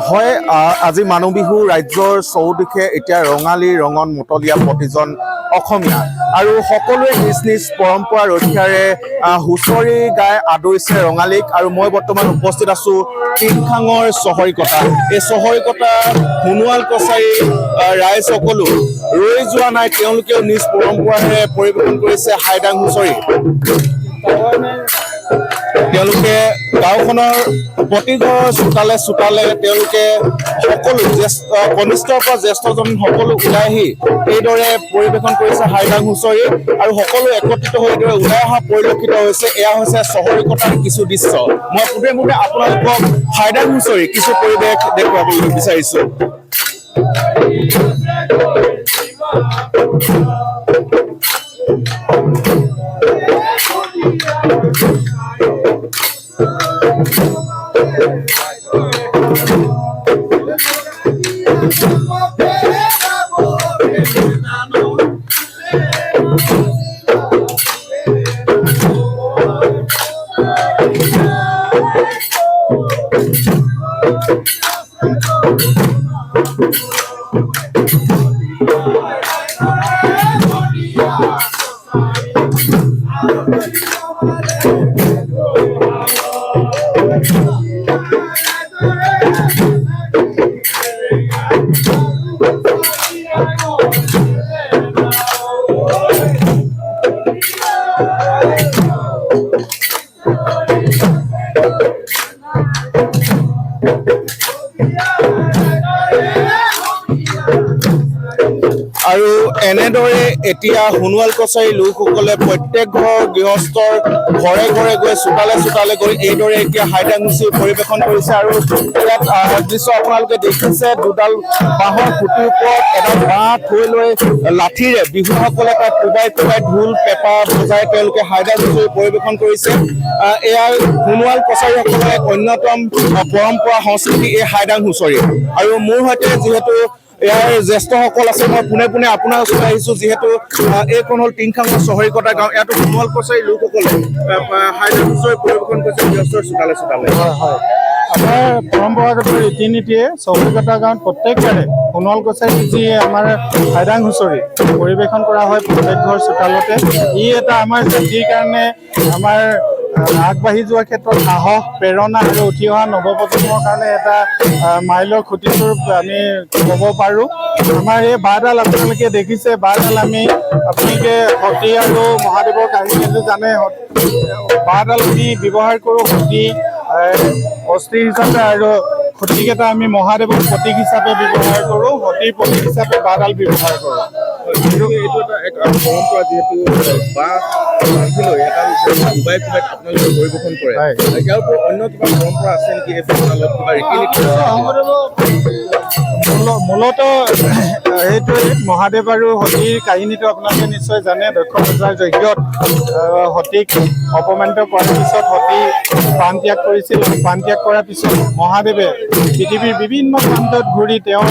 হয় আজি মানুহ বিহু ৰাজ্যৰ চৌদিশে এতিয়া ৰঙালী ৰঙত মতলীয়া প্ৰতিজন অসমীয়া আৰু সকলোৱে নিজ নিজ পৰম্পৰা ৰক্ষাৰে হুঁচৰি গাই আদৰিছে ৰঙালীক আৰু মই বৰ্তমান উপস্থিত আছো টিংখাঙৰ চহৰিকটা এই চহৰিকটা সোণোৱাল কছাৰী ৰাইজ সকলো ৰৈ যোৱা নাই তেওঁলোকেও নিজ পৰম্পৰাৰে পৰিৱেশন কৰিছে হাইদাং হুঁচৰি তেওঁলোকে গাঁওখনৰ প্ৰতি ঘৰৰ চোতালে চোতালে তেওঁলোকে সকলো কনিষ্ঠৰ পৰা জ্যেষ্ঠজন সকলো ওলাই আহি এইদৰে পৰিৱেশন কৰিছে হাইদাং হুঁচৰি আৰু সকলো একত্ৰিত হৈ এইদৰে ওলাই অহা পৰিলক্ষিত হৈছে এয়া হৈছে চহৰিকটাৰ কিছু দৃশ্য মই পোনে আপোনালোকক হাইদাং হুঁচৰি কিছু পৰিৱেশ দেখুৱাবলৈ বিচাৰিছো আৰু এনেদৰে এতিয়া সোণোৱাল কছাৰী লোকসকলে প্ৰত্যেক ঘৰ গৃহস্থৰ ঘৰে ঘৰে গৈ চোতালে চোতালে গৈ এইদৰে এতিয়া হাইদাং হুঁচৰি পৰিৱেশন কৰিছে আৰু ইয়াত দৃশ্য আপোনালোকে দেখিছে দুডাল বাঁহৰ খুঁটিৰ ওপৰত এডাল বাঁহ থৈ লৈ লাঠিৰে বিহুসকলে তাত কোবাই কোবাই ঢোল পেঁপা বজাই তেওঁলোকে হাইদাং হুঁচৰি পৰিৱেশন কৰিছে এয়া সোণোৱাল কছাৰীসকলৰ এক অন্যতম পৰম্পৰা সংস্কৃতি এই হাইদাং হুঁচৰি আৰু মোৰ সৈতে যিহেতু ইয়াৰ জ্যেষ্ঠসকল আছে মই পোনে আপোনাৰ ওচৰত আহিছো যিহেতু এইখন হ'ল টিংখাঙৰ চহৰিকটা গাঁও ইয়াতো সোণোৱাল কছাৰী লোকসকলে হাইদাং হুঁচৰি পৰিৱেশন কৰিছে গৃহস্থৰ চোতালে চোতালে হয় আমাৰ পৰম্পৰাগত ৰীতি নীতিয়ে চহৰিকটা গাঁৱত প্ৰত্যেকবাৰে সোণোৱাল কছাৰী যি আমাৰ হাইদাং হুঁচৰি পৰিৱেশন কৰা হয় প্ৰত্যেক ঘৰ চোতালতে ই এটা আমাৰ জাতিৰ কাৰণে আমাৰ আগবাঢ়ি যোৱাৰ ক্ষেত্ৰত সাহস প্ৰেৰণা আৰু উঠি অহা নৱপ্ৰজন্মৰ কাৰণে এটা মাইলৰ খুঁটিস্বৰূপ আমি ক'ব পাৰোঁ আমাৰ এই বাঁহডাল আপোনালোকে দেখিছে বাঁহডাল আপোনালোকে সতী আৰু মহাদেৱৰ কাহিনীটো জানে বাঁহডাল আমি ব্যৱহাৰ কৰোঁ সতী অস্থি হিচাপে আৰু সতীকেইটা আমি মহাদেৱৰ প্ৰতীক হিচাপে ব্যৱহাৰ কৰোঁ সতীৰ প্ৰতীক হিচাপে বাঁহডাল ব্যৱহাৰ কৰোঁ এইটো এটা পৰম্পৰা যিহেতু বাঁহ আপোনালোকে পৰিৱেশন কৰে ইয়াৰ ওপৰত অন্য কিবা পৰম্পৰা আছে নেকি এই পেণ্ডেলত কিবা ৰীতি নীতি মূলতঃ সেইটোৱে মহাদেৱ আৰু সতীৰ কাহিনীটো আপোনালোকে নিশ্চয় জানে দক্ষ পূজাৰ যজ্ঞত সতীক অপমানিত কৰাৰ পিছত সতী প্ৰাণ ত্যাগ কৰিছিল প্ৰাণ ত্যাগ কৰাৰ পিছত মহাদেৱে পৃথিৱীৰ বিভিন্ন প্ৰান্তত ঘূৰি তেওঁৰ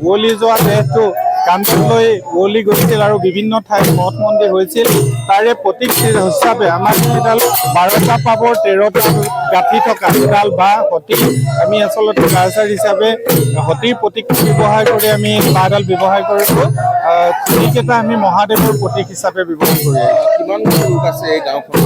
উৱলি যোৱা দেহটো কান্ধত লৈ উৱলি গৈছিল আৰু বিভিন্ন ঠাইত মঠ মন্দিৰ হৈছিল তাৰে প্ৰতীক হিচাপে আমাৰ এডাল 12টা পাবৰ 13টা গাঁঠি থকা এডাল বাঁহ সতী আমি আচলতে কালচাৰ হিচাপে সতীৰ প্ৰতীক ব্যৱহাৰ কৰি আমি বাঁহডাল ব্যৱহাৰ কৰিছোঁ খুঁটিকেইটা আমি মহাদেৱৰ প্ৰতীক হিচাপে ব্যৱহাৰ কৰি কিমান লোক আছে এই গাঁওখনত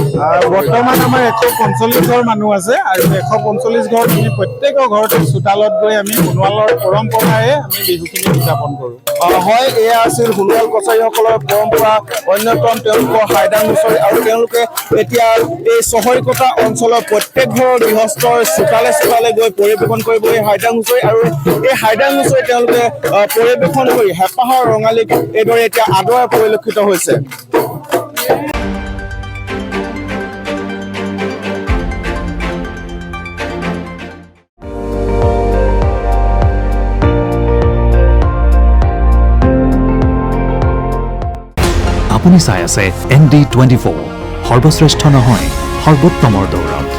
বৰ্তমান আমাৰ 145 ঘৰ মানুহ আছে আৰু 145 ঘৰত আমি প্ৰত্যেকৰ ঘৰতে চোতালত গৈ আমি সোণোৱালৰ পৰম্পৰাৰে আমি বিহুখিনি উদযাপন কৰোঁ হয় এয়া আছিল সোণোৱাল কছাৰীসকলৰ পৰম্পৰা অন্যতম তেওঁলোকৰ হাইদাং হুঁচৰি আৰু তেওঁলোকে এতিয়া এই চহৰিকটা অঞ্চলৰ প্ৰত্যেক ঘৰৰ গৃহস্থৰ চোতালে চোতালে গৈ পৰিৱেশন কৰিব এই হাইদাং হুঁচৰি আৰু এই হাইদাং হুঁচৰি তেওঁলোকে পৰিৱেশন কৰি হেঁপাহৰ ৰঙালীক এইদৰে এতিয়া আদৰা পৰিলক্ষিত হৈছে আপুনি চাই আছে ND24 সৰ্বশ্ৰেষ্ঠ নহয় সৰ্বোত্তমৰ দৌৰত